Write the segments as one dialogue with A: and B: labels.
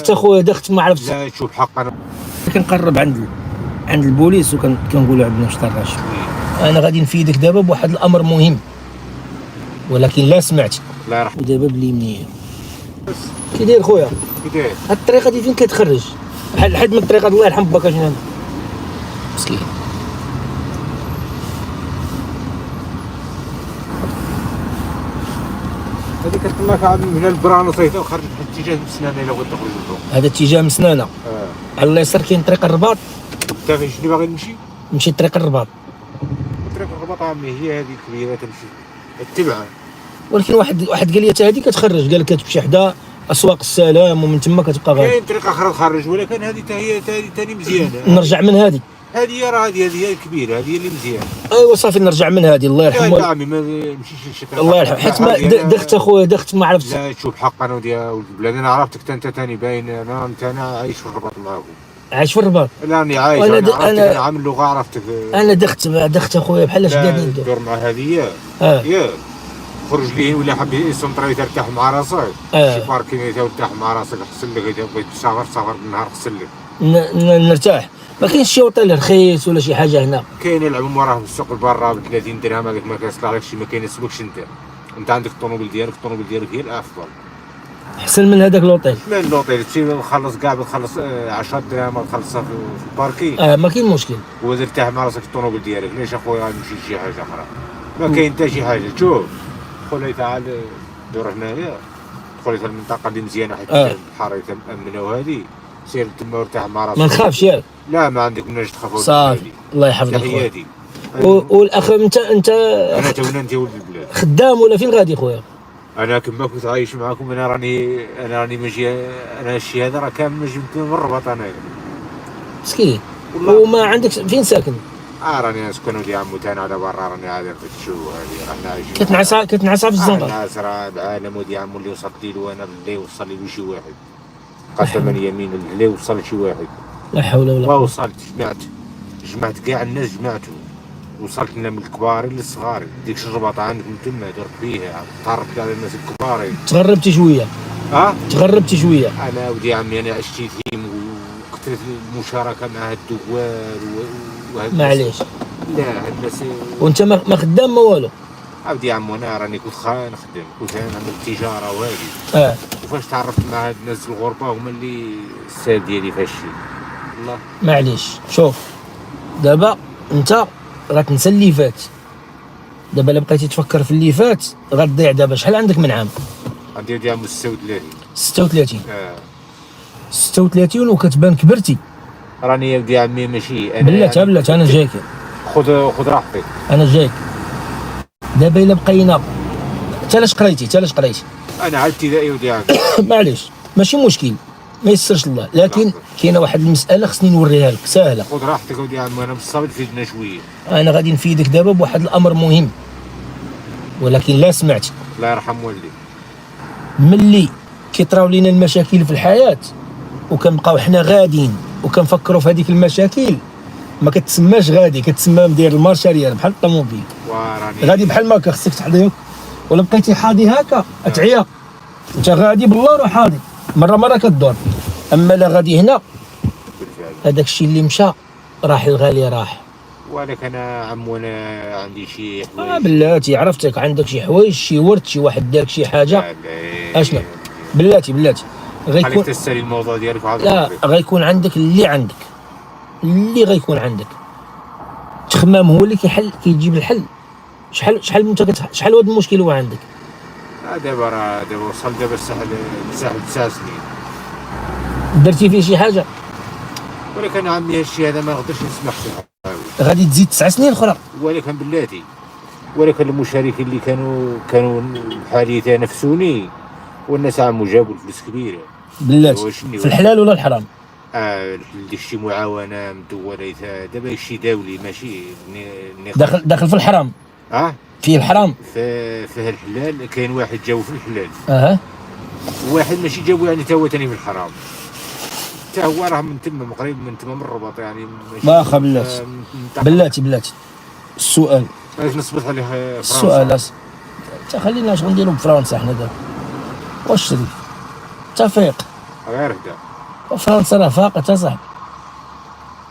A: دخت اخويا دخت ما عرفتش.
B: لا شوف حق انا
A: كنقرب عند البوليس وكنقول له عندنا شطر راشد. انا غادي نفيدك دابا بواحد الامر مهم، ولكن لا سمعت.
B: الله يرحم.
A: ودابا باليمنيه كي داير خويا؟
B: كي داير؟
A: هاد الطريقه دي فين كتخرج؟ بحال حد من الطريقه الله يرحم باك اجنبي مسكين.
B: هذيك كتطلع عاد من هنا البرانو صيفه وخرج في اتجاه مسنانه الا بغيت تخرج للفوق.
A: هذا اتجاه مسنانه. على اليسار كاين طريق الرباط.
B: انت فين شنو باغي نمشي؟
A: نمشي طريق الرباط.
B: طريق الرباط عمي هي هذه كبيره تمشي اتبعها.
A: ولكن واحد قال لي حتى هذه كتخرج، قال لك كتمشي حدا اسواق السلام ومن تما كتبقى غادي.
B: كاين طريقه اخرى تخرج ولكن هذه حتى هي ثاني مزيانه.
A: نرجع من هذه.
B: هذه راه هذه هي الكبيره، هذه هي اللي مزيانه.
A: ايوا صافي نرجع من هذه الله يرحمه.
B: لا عمي ما نمشيش لشي طريقه.
A: الله يرحم حيت ما دخت اخويا دخت ما عرفتش.
B: لا شوف حق انا وديال ولد البلاد انا عرفتك انت ثاني باين انا عايش في الرباط معاكم.
A: عايش في الرباط؟
B: لا راني عايش انا عامل لغه عرفتك.
A: انا دخت اخويا بحال اش قاعدين
B: ندور مع هذه ياك خرج ليه ولا حاب يسونطري ترتاح مع راسك. شي باركين ترتاح مع راسك غسل لك اذا بغيت تسافر بالنهار غسل لك.
A: نرتاح. ما كاينش شي اوطيل رخيص ولا شي حاجه هنا؟
B: كاين يلعبوا مراه في السوق البرا ب 30 درهم هذاك ما كيصلح لك شي ما كيناسبكش انت عندك الطوموبيل ديالك هي الافضل.
A: احسن من هذاك لوطيل.
B: من اللوطيل تمشي تخلص كاع تخلص 10 درهم تخلصها في الباركين.
A: ما كاين مشكل.
B: وترتاح مع راسك الطوموبيل ديالك. ليش اخويا غنمشي شي حاجه اخرى؟ ما كاين حتى شي حاجه. شوف خويا تعال دور هنايا دخل المنطقه اللي مزيانه حيت البحر مأمنه وهذه سير تما وارتاح مع راسك.
A: ما نخافش ياك؟
B: لا ما عندك مناش تخاف.
A: صافي الله يحفظك خويا. والاخ انت
B: انا تونا انت ولد البلاد.
A: خدام ولا فين غادي خويا؟
B: انا كما كنت عايش معاكم انا راني ماشي انا الشيء هذا راه كامل ماشي من الرباط انايا
A: مسكين. وما عندك فين ساكن؟
B: راني اسكن ودي عمو تاعنا على برا راني عاد في الشو هذه رانا عايشين.
A: كتنعس في الزنقه.
B: ناس راه العالم ودي عمو اللي وصلت له انا بالليل وصل لي شي واحد قسما يمين بالليل وصل شي واحد.
A: لا حول ولا
B: قوه.
A: قوه.
B: وصلت جمعت كاع الناس جمعتهم وصلت لنا من الكبار للصغار. ديك الرباطه عندكم تما درت فيها تعرفت على الناس الكبار.
A: تغربتي شويه؟ تغربتي شويه.
B: انا ودي عمي انا عشت يتيم وكثرت المشاركه مع الدوار
A: معليش.
B: لا الناس.
A: وانت ما خدام ما والو؟
B: عبدي عمو انا راني كنت نخدم كنت نعمل التجاره وهذه. وفاش تعرفت مع هاد الناس الغربه هما اللي السال ديالي فاش الله. معليش
A: شوف دابا انت غتنسى اللي فات. دابا الا بقيتي تفكر في اللي فات غتضيع. دابا شحال عندك من عام؟
B: عندي عام 36.
A: 36. 36 وكتبان كبرتي.
B: راني يا ولدي عمي ماشي انا.
A: بلاتي انا جايك.
B: خذ راحتك.
A: انا جايك. دابا الا بقينا انت لاش قريتي؟
B: انا على ابتدائي ولدي عمي.
A: معليش ماشي مشكل ما يسرش الله. لكن كاينه واحد المساله خصني نوريها لك ساهله.
B: خذ راحتك ولدي عمي انا بالصبر فيدنا شويه.
A: انا غادي نفيدك دابا بواحد الامر مهم، ولكن لا سمعت.
B: الله يرحم والديك.
A: ملي كيطراو لينا المشاكل في الحياه وكنبقاو حنا غاديين وكنفكروا في هذيك المشاكل ما كتسماش غادي، كتسمى داير المارشاريال بحال الطوموبيل. غادي بحال ما خصك تحضيك. ولا بقيتي حاضي هكا تعيا. انت غادي بالله روح حاضي مره كدور. اما لا غادي هنا هذاك الشيء اللي مشى راح الغالي راح.
B: ولكن انا عمو انا عندي شي حوايج.
A: بلاتي عرفتك عندك شي حوايج شي ورد شي واحد دارك شي حاجه. اشنو بلاتي غيكون
B: خليك تسالي الموضوع ديالك وعاد.
A: لا غيكون عندك اللي غيكون عندك. التخمام هو اللي كيجيب الحل. شحال هاد المشكل هو عندك؟
B: دابا وصل الساحل 9 سنين.
A: درتي فيه شي حاجه؟
B: ولكن عمي هادشي هذا ما نقدرش نسمح به.
A: غادي تزيد 9 سنين اخرى.
B: ولكن بلاتي المشاركين اللي كانوا بحالي تنافسوني والناس عمو جابوا الفلوس كبيره.
A: بلاتي في الحلال ولا الحرام؟
B: ديك شي معاونه مدوله دابا شي دولي ماشي
A: داخل في الحرام. فيه الحرام
B: فيه الحلال. كاين واحد جاو في الحلال. واحد ماشي جابو يعني تا هو ثاني في الحرام. حتى هو راه من تما قريب من تما من الرباط يعني ماشي.
A: واخا بلاتي السؤال
B: علاش نصبت عليه فرنسا؟
A: السؤال خلينا اش غنديرو بفرنسا حنا دابا. واش شريف تفيق
B: غير هدا
A: فرنسا راه فاقت اصاحبي،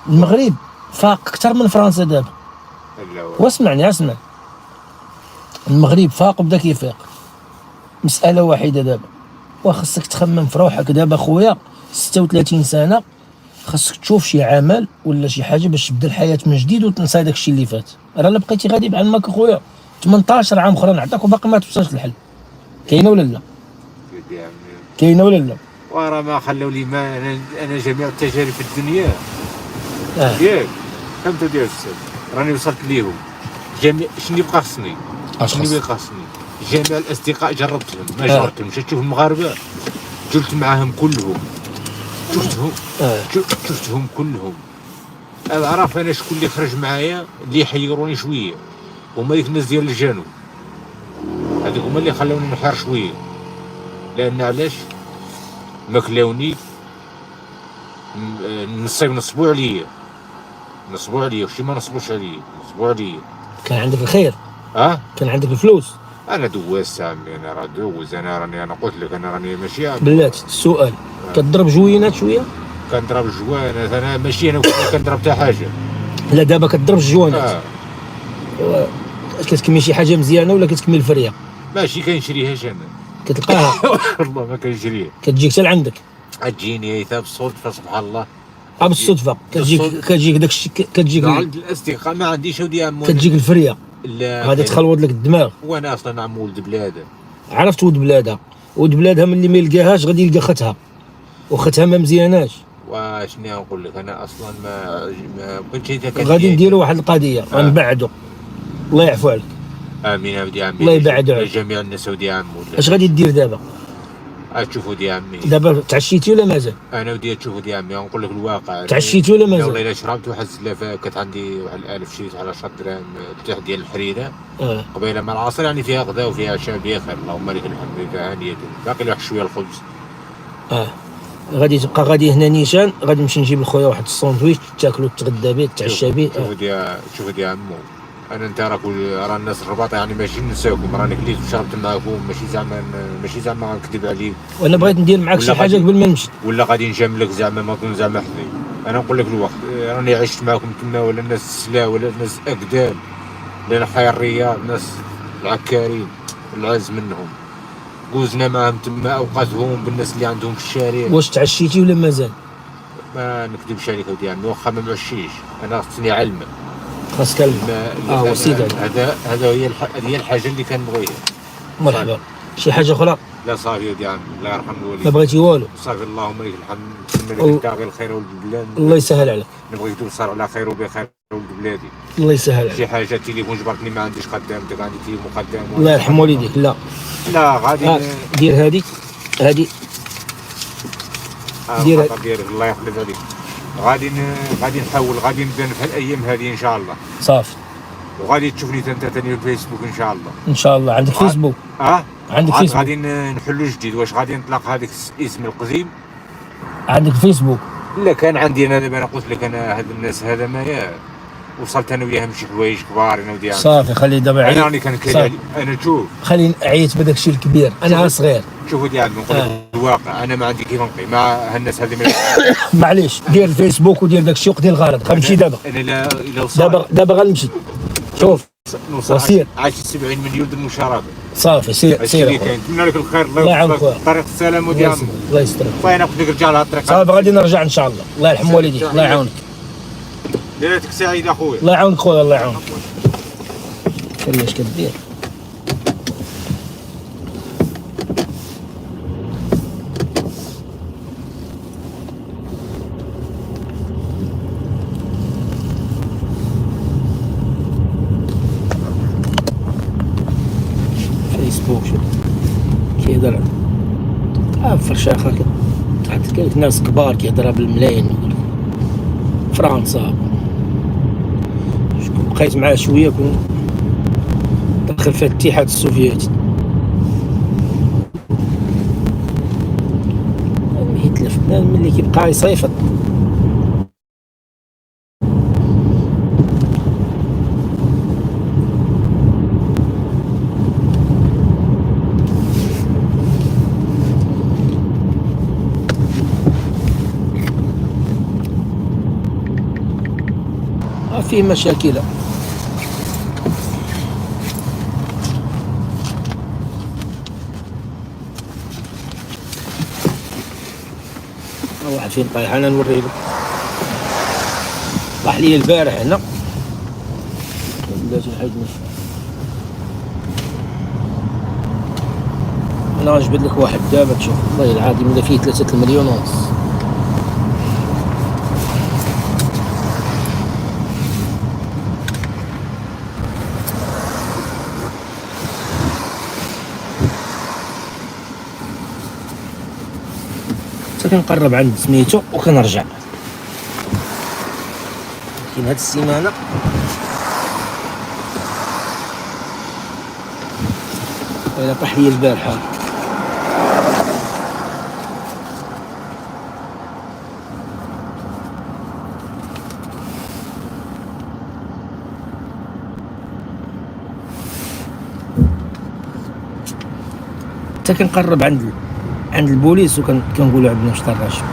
A: المغرب فاق اكثر من فرنسا دابا.
B: لا
A: واسمعني اسمع، المغرب فاق وبدا كيفيق. مسألة واحدة دابا، وخاصك تخمم في روحك دابا خويا 36 سنة، خاصك تشوف شي عمل ولا شي حاجة باش تبدا الحياة من جديد وتنسى داكشي اللي فات. راه الا بقيتي غادي بحال ماك خويا 18 عام اخرى نعطيك وباقي ما توصلش للحل. كاينة ولا لا؟
B: سيدي عمي،
A: كاينة ولا لا؟
B: وراه ما خلاو لي ما انا جميع التجارب في الدنيا
A: اه
B: فهمت ديال السيد، راني وصلت ليهم جميع. شنو يبقى خصني؟ شنو
A: اشخاص
B: يبقى خصني؟ جميع الاصدقاء جربتهم ما جربتهمش. تشوف المغاربه جلت معاهم كلهم، شفتهم كلهم. عرف انا شكون اللي خرج معايا اللي يحيروني شويه، هما ديك الناس ديال الجنوب، هذوك هما اللي خلوني نحير شويه. لان علاش ما كلاوني نصبوا عليا وشي ما نصبوش عليا، نصبوا عليا.
A: كان عندك الخير، كان عندك الفلوس.
B: انا دوزت عمي، انا راه دوز. انا قلت لك انا راني ماشي
A: بلاتي السؤال، كتضرب جوينات شويه؟
B: كنضرب الجوانات انا ماشي، انا كنضرب حتى حاجه.
A: لا دابا كتضرب الجوانات. كتكمل شي حاجه مزيانه ولا كتكمل الفريه؟
B: ماشي كنشريهاش انا.
A: كتلقاها؟
B: والله ما كنشريها،
A: كتجيك حتى لعندك.
B: تجيني حتى بالصدفه سبحان الله.
A: بالصدفه كتجيك داكشي، كتجيك
B: عند الاصدقاء ما عنديش ودي عمو.
A: كتجيك الفريه.
B: لا
A: غادي تخلوض لك الدماغ.
B: وانا اصلا عم ولد بلادها.
A: عرفت ولد بلادها، ولد بلادها ملي ما يلقاهاش غادي يلقى ختها، وختها ما مزياناش.
B: واشني نقول لك، انا اصلا ما كنتش
A: غادي نديروا واحد القضيه غنبعدوا. الله يعفو عليك.
B: امين ودي عمي،
A: الله يبعدوا عليك
B: جميع الناس ودي عمي.
A: اش غادي دير دابا؟
B: تشوفوا دي عمي
A: دابا تعشيتي ولا مازال؟
B: انا ودي تشوفوا دي عمي، نقول لك الواقع.
A: تعشيتي ولا مازال؟
B: والله الا شربت واحد الزلافه كانت عندي واحد 1000 شريت على 10 دراهم تحت ديال الحريره قبيله مع العصر، يعني فيها غدا وفيها عشاء بخير اللهم لك الحمد. هانيه باقي لي واحد شويه الخبز.
A: غادي تبقى غادي هنا نيشان، غادي نمشي نجيب لخويا واحد الساندويتش تاكلو تغدى به تعشى به.
B: شوفوا دي عمو، انا انت راه الناس الرباط يعني ماشي ننساكم، راني كليت وشربت معاكم، ماشي زعما نكذب عليك.
A: وانا بغيت ندير معاك شي حاجه قبل ما نمشي،
B: ولا غادي نجاملك زعما ما كون زعما حظي. انا نقول لك الوقت، راني عشت معاكم تما، ولا الناس السلا ولا الناس اقدام، لان حي الرياض ناس العكارين العز منهم، جوزنا معاهم تما اوقاتهم بالناس اللي عندهم في الشارع.
A: واش تعشيتي ولا مازال؟
B: ما نكذبش عليك اودي عمي، واخا ما معشيش انا خصني علم.
A: خاصك علم. وسيدي
B: هذا هي الحاجه اللي كنبغيها.
A: مرحبا. شي حاجه اخرى؟
B: لا صافي ودي عمي، الله يرحم الوالدين.
A: ما بغيتي والو؟
B: صافي اللهم لك الحمد، نتمنى لك التاغي الخير ولد البلاد.
A: الله يسهل عليك.
B: نبغيك توصل على خير وبخير ولد بلادي.
A: الله يسهل عليك.
B: شي حاجه التليفون جبرتني ما عنديش خدامتك، عندي تليفون خدام.
A: الله يرحم والديك.
B: لا غادي
A: دير هادي
B: دير الله يحفظ عليك. غادي نحاول، غادي نبدا في الايام هذه ان شاء الله.
A: صافي.
B: وغادي تشوفني انت ثاني الفيسبوك ان شاء الله.
A: ان شاء الله. عندك فيسبوك؟ عندك فيسبوك؟
B: غادي نحلوا جديد. واش غادي نطلق هذاك الاسم القديم؟
A: عندك فيسبوك؟
B: لا كان عندي انا دابا. انا قلت لك انا هاد الناس هذا ما وصلت انا وياهم شي حوايج كبار انا ودي.
A: صافي خلي دابا عيط.
B: انا راني كنكذب. انا شوف
A: خلي عيط بداك الشيء الكبير، انا صغير.
B: شوف ودي عاد نقول لك الواقع، انا ما عندي كيف نقي مع هالناس هذه.
A: معليش دير الفيسبوك ودير داك الشيء وقضي الغرض. غنمشي دابا.
B: انا لا
A: دابا غنمشي. شوف
B: وسير عايش 70 مليون درهم مشاركه.
A: صافي سير
B: نتمنى لك الخير.
A: الله يعاونك.
B: طريق السلام ودي عمي.
A: الله يسترك.
B: فاين ناخذ لك رجال هاد الطريق.
A: صافي غادي نرجع ان شاء الله. الله يرحم والديك. الله يعاونك.
B: ليلتك سعيده اخويا.
A: الله يعاونك خويا. الله يعاونك. شوف اش كدير. فيسبوك شوف كيهضر فرشاخه كاين ناس كبار كيهضرها بالملايين. فرنسا شكون بقيت معاه شويه كون دخل في الاتحاد السوفيتي يتلف ملي كيبقى يصيفط. فيه مشاكل. واحد فين طايح، انا نوريه لك. طاح لي البارح هنا، بلاتي نحيد انا غنجبد لك واحد دابا تشوف، والله العظيم الا فيه 3 مليون ونص. كنقرب عند سميتو وكنرجع. لكن هاد السيمانه الا طاح لي البارحه حتى كنقرب عند البوليس وكنقولوا عندنا شطر راشد.